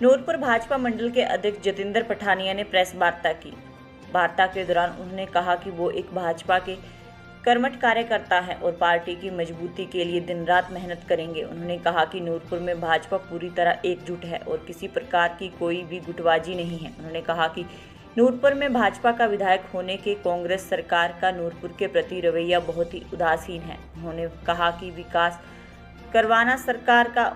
नूरपुर भाजपा मंडल के अध्यक्ष जतिंदर पठानिया ने प्रेस वार्ता की। वार्ता के दौरान उन्होंने कहा कि वो एक भाजपा के कर्मठ कार्यकर्ता हैं और पार्टी की मजबूती के लिए दिन रात मेहनत करेंगे। उन्होंने कहा कि नूरपुर में भाजपा पूरी तरह एकजुट है और किसी प्रकार की कोई भी गुटबाजी नहीं है। उन्होंने कहा कि नूरपुर में भाजपा का विधायक होने के कांग्रेस सरकार का नूरपुर के प्रति रवैया बहुत ही उदासीन है। उन्होंने कहा कि विकास करवाना सरकार का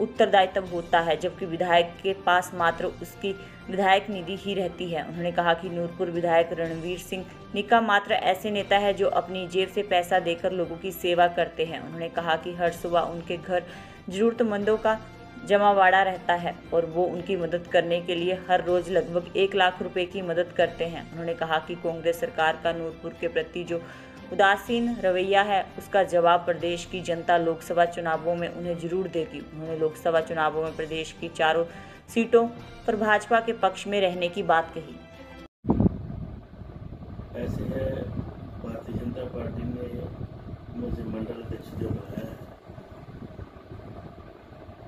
उत्तरदायित्व होता है, जबकि विधायक के पास मात्र उसकी विधायक निधि ही रहती है। उन्होंने कहा कि नूरपुर विधायक रणवीर सिंह निक्का मात्र ऐसे नेता है जो अपनी जेब से पैसा देकर लोगों की सेवा करते हैं। उन्होंने कहा कि हर सुबह उनके घर जरूरतमंदों का जमावाड़ा रहता है और वो उनकी मदद करने के लिए हर रोज लगभग 1 लाख रुपए की मदद करते हैं। उन्होंने कहा कि कांग्रेस सरकार का नूरपुर के प्रति जो उदासीन रवैया है, उसका जवाब प्रदेश की जनता लोकसभा चुनावों में उन्हें जरूर देगी। उन्होंने लोकसभा चुनावों में प्रदेश की 4 सीटों पर भाजपा के पक्ष में रहने की बात कही। ऐसे है, भारतीय जनता पार्टी ने मुझे मंडल अध्यक्ष जो बनाया है,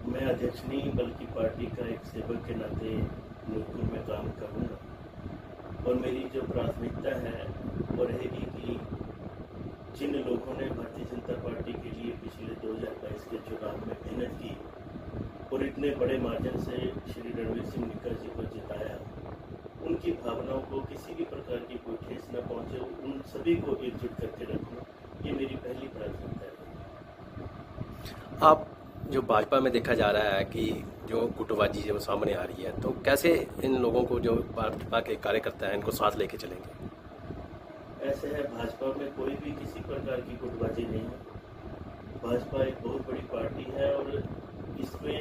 मैं अध्यक्ष नहीं बल्कि पार्टी का एक सेवक के नाते नूरपुर में काम करूँगा और मेरी जो प्राथमिकता है वो रहेगी कि जिन लोगों ने भारतीय जनता पार्टी के लिए पिछले 2022 के चुनाव में मेहनत की और इतने बड़े मार्जिन से श्री रणवीर सिंह निक्का जी को जिताया, उनकी भावनाओं को किसी भी प्रकार की कोई ठेस न पहुंचे, उन सभी को एकजुट करके रखना, ये मेरी पहली प्राथमिकता है। आप जो भाजपा में देखा जा रहा है कि जो गुटबाजी जब सामने आ रही है, तो कैसे इन लोगों को जो भाजपा के कार्यकर्ता हैं इनको साथ लेके चलेंगे? ऐसे है, भाजपा में कोई भी किसी प्रकार की गुटबाजी नहीं है। भाजपा एक बहुत बड़ी पार्टी है और इसमें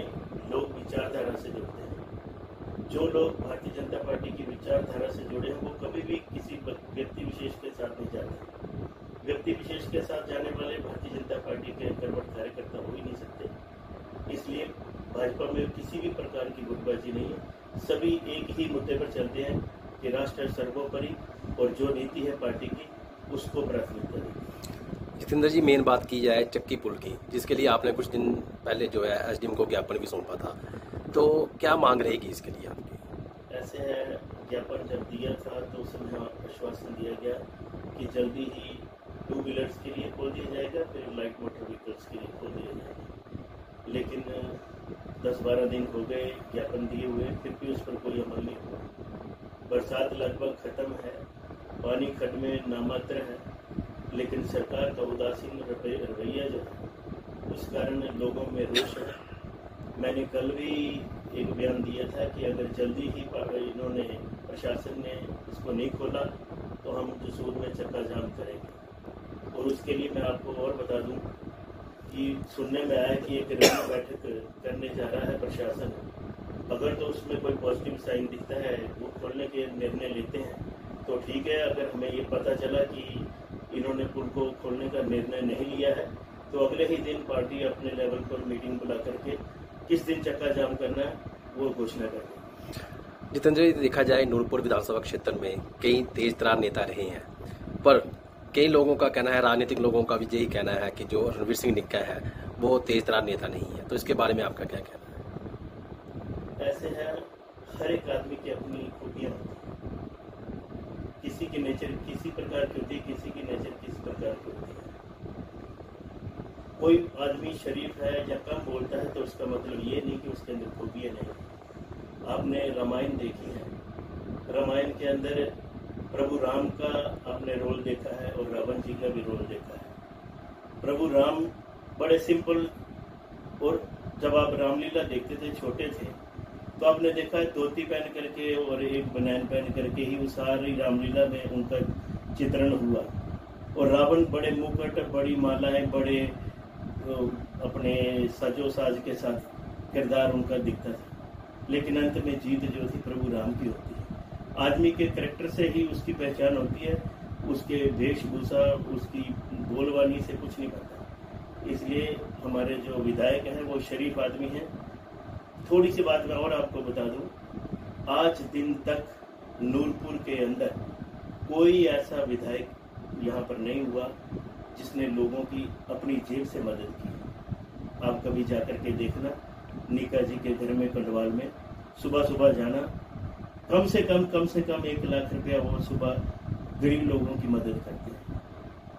लोग विचारधारा से जुड़ते हैं। जो लोग भारतीय जनता पार्टी की विचारधारा से जुड़े हैं वो कभी भी किसी व्यक्ति विशेष के साथ नहीं जाते। व्यक्ति विशेष के साथ जाने वाले भारतीय जनता पार्टी के कर्मठ कार्यकर्ता हो ही नहीं सकते। इसलिए भाजपा में किसी भी प्रकार की गुटबाजी नहीं है। सभी एक ही मुद्दे पर चलते हैं कि राष्ट्र सर्वोपरि और जो नीति है पार्टी की उसको प्राथमिकता देगी। जितेंद्र जी, मेन बात की जाए चक्की पुल की, जिसके लिए आपने कुछ दिन पहले जो है एसडीएम को ज्ञापन भी सौंपा था, तो क्या मांग रहेगी इसके लिए आपकी? ऐसे है, ज्ञापन जब दिया था तो उस समय आश्वासन दिया गया कि जल्दी ही 2 व्हीलर्स के लिए खोल दिया जाएगा, फिर लाइट मोटर व्हीकल्स के लिए खोल दिया जाएगा। लेकिन 10-12 दिन हो गए ज्ञापन दिए हुए, फिर भी उस पर कोई अमल नहीं हुआ। बरसात लगभग खत्म है, पानी खड्ड में नामात्र है, लेकिन सरकार का उदासीन रवैया जो है उस कारण लोगों में रोष है। मैंने कल भी एक बयान दिया था कि अगर जल्दी ही इन्होंने प्रशासन ने इसको नहीं खोला तो हम जसूर में चक्का जाम करेंगे। और उसके लिए मैं आपको और बता दूं कि सुनने में आया कि एक रैली बैठक करने जा रहा है प्रशासन। अगर तो उसमें कोई पॉजिटिव साइन दिखता है, वो खोलने के निर्णय लेते हैं तो ठीक है। अगर हमें ये पता चला कि इन्होंने पुल को खोलने का निर्णय नहीं लिया है तो अगले ही दिन पार्टी अपने लेवल पर मीटिंग बुला करके किस दिन चक्का जाम करना है वो घोषणा करेगी। जितेंद्र जी, देखा जाए नूरपुर विधानसभा क्षेत्र में कई तेज तरार नेता रहे हैं, पर कई लोगों का कहना है, राजनीतिक लोगों का भी यही कहना है कि जो रणवीर सिंह निक्का है वो तेज तरार नेता नहीं है, तो इसके बारे में आपका क्या कहना है? ऐसे है, हर एक आदमी की अपनी खूबियां होती है। किसी की नेचर किसी प्रकार की होती है, किसी की नेचर किसी प्रकार की होती है। कोई आदमी शरीफ है या कम बोलता है तो उसका मतलब ये नहीं कि उसके अंदर खूबियां नहीं। आपने रामायण देखी है, रामायण के अंदर प्रभु राम का आपने रोल देखा है और रावण जी का भी रोल देखा है। प्रभु राम बड़े सिंपल, और जब आप रामलीला देखते थे छोटे थे तो आपने देखा है धोती पहन करके और एक बनैन पहन करके ही वो सारी रामलीला में उनका चित्रण हुआ। और रावण बड़े मुकुट, बड़ी मालाएं, बड़े अपने सजो साज के साथ किरदार उनका दिखता था, लेकिन अंत में जीत जो थी प्रभु राम की होती है। आदमी के करैक्टर से ही उसकी पहचान होती है, उसके वेशभूषा, उसकी बोलवानी से कुछ नहीं बनता। इसलिए हमारे जो विधायक हैं वो शरीफ आदमी हैं। थोड़ी सी बात मैं और आपको बता दूं, आज दिन तक नूरपुर के अंदर कोई ऐसा विधायक यहाँ पर नहीं हुआ जिसने लोगों की अपनी जेब से मदद की। आप कभी जाकर के देखना, निक्का जी के घर में कंडवाल में सुबह सुबह जाना, कम से कम 1 लाख रुपया वो सुबह गरीब लोगों की मदद करते हैं।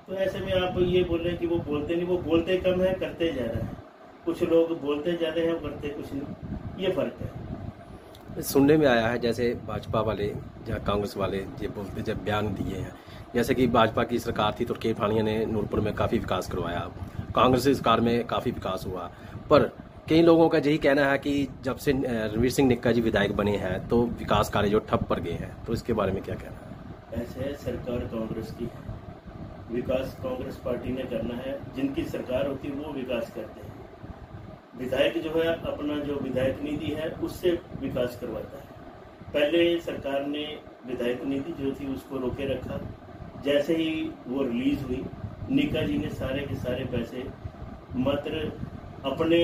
तो ऐसे में आप ये बोल रहे हैं कि वो बोलते नहीं, वो बोलते कम है, करते ज़्यादा है। कुछ लोग बोलते ज़्यादा हैं, करते कुछ नहीं, ये फ़र्क है। सुनने में आया है जैसे भाजपा वाले या कांग्रेस वाले ये बोलते जब बयान दिए हैं, जैसे कि भाजपा की सरकार थी तो के पठानिया ने नूरपुर में काफ़ी विकास करवाया, कांग्रेस की सरकार में काफ़ी विकास हुआ, पर कई लोगों का यही कहना है कि जब से रणवीर सिंह निक्का जी विधायक बने हैं तो विकास कार्य जो ठप पड़ गए हैं, तो इसके बारे में क्या कहना है? ऐसे सरकार कांग्रेस की है, विकास कांग्रेस पार्टी ने करना है, जिनकी सरकार होती है वो विकास करते हैं। विधायक जो है अपना जो विधायक निधि है उससे विकास करवाता है। पहले सरकार ने विधायक निधि जो थी उसको रोके रखा, जैसे ही वो रिलीज हुई निक्का जी ने सारे के सारे पैसे मात्र अपने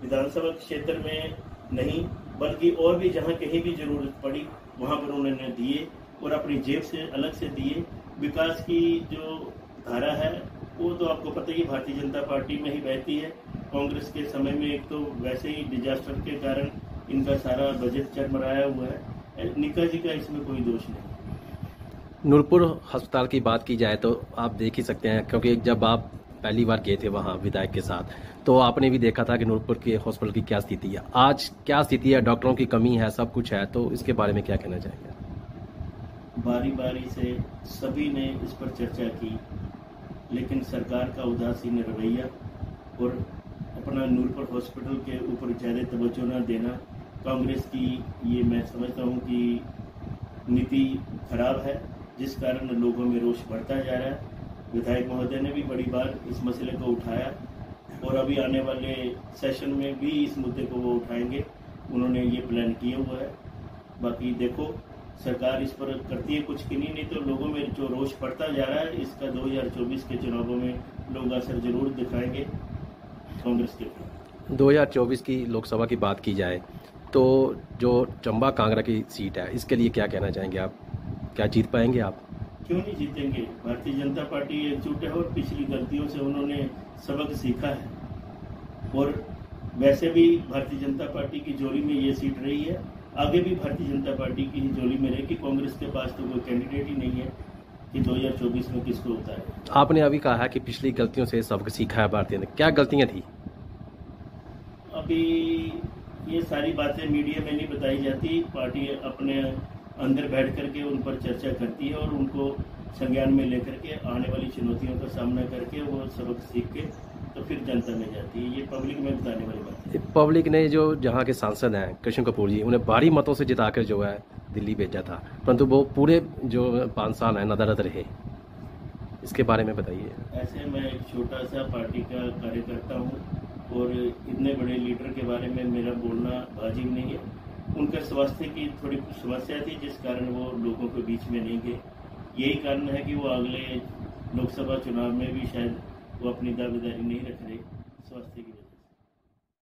विधानसभा क्षेत्र में नहीं बल्कि और भी जहां कहीं भी जरूरत पड़ी वहां पर उन्होंने दिए और अपनी जेब से अलग से दिए। विकास की जो धारा है वो तो आपको पता ही भारतीय जनता पार्टी में ही बहती है। कांग्रेस के समय में एक तो वैसे ही डिजास्टर के कारण इनका सारा बजट चरमराया हुआ है, निक्का जी का इसमें कोई दोष नहीं। नूरपुर अस्पताल की बात की जाए तो आप देख ही सकते हैं, क्योंकि जब आप पहली बार गए थे वहाँ विधायक के साथ तो आपने भी देखा था कि नूरपुर के हॉस्पिटल की क्या स्थिति है। आज क्या स्थिति है? डॉक्टरों की कमी है, सब कुछ है, तो इसके बारे में क्या कहना चाहेंगे? बारी बारी से सभी ने इस पर चर्चा की, लेकिन सरकार का उदासीन रवैया और अपना नूरपुर हॉस्पिटल के ऊपर ज़्यादा तवज्जो न देना, कांग्रेस की ये मैं समझता हूँ कि नीति खराब है, जिस कारण लोगों में रोष बढ़ता जा रहा है। विधायक महोदय ने भी बड़ी बार इस मसले को उठाया और अभी आने वाले सेशन में भी इस मुद्दे को वो उठाएंगे, उन्होंने ये प्लान किया हुआ है। बाकी देखो सरकार इस पर करती है कुछ कि नहीं तो लोगों में जो रोष बढ़ता जा रहा है इसका 2024 के चुनावों में लोग असर जरूर दिखाएंगे कांग्रेस के। 2024 की लोकसभा की बात की जाए तो जो चंबा कांगड़ा की सीट है इसके लिए क्या कहना चाहेंगे आप? क्या जीत पाएंगे आप? क्यों नहीं जीतेंगे? भारतीय जनता पार्टी एकजुट है और पिछली गलतियों से उन्होंने सबक सीखा है और वैसे भी भारतीय जनता पार्टी की झोली में ये सीट रही है, आगे भी भारतीय जनता पार्टी की ही झोली में रहेगी। कांग्रेस के पास तो कोई कैंडिडेट ही नहीं है कि 2024 में किसको उतारे। आपने अभी कहा है कि पिछली गलतियों से सबक सीखा है भारतीय ने, क्या गलतियां थी? अभी ये सारी बातें मीडिया में नहीं बताई जाती, पार्टी अपने अंदर बैठ करके उन पर चर्चा करती है और उनको संज्ञान में लेकर के आने वाली चुनौतियों का सामना करके वो सबक सीख के तो फिर जनता में जाती है। ये पब्लिक में बताने वाली बात है। पब्लिक ने जो जहाँ के सांसद हैं कृष्ण कपूर जी, उन्हें भारी मतों से जिताकर जो है दिल्ली भेजा था, परंतु वो पूरे जो 5 साल हैं नदारद रहे, इसके बारे में बताइए। ऐसे मैं एक छोटा सा पार्टी का कार्यकर्ता हूँ और इतने बड़े लीडर के बारे में मेरा बोलना वाजिब नहीं है। उनके स्वास्थ्य की थोड़ी समस्या थी जिस कारण वो लोगों के बीच में नहीं गए। यही कारण है कि वो अगले लोकसभा चुनाव में भी शायद वो अपनी दावेदारी नहीं रख रहे स्वास्थ्य की वजह से।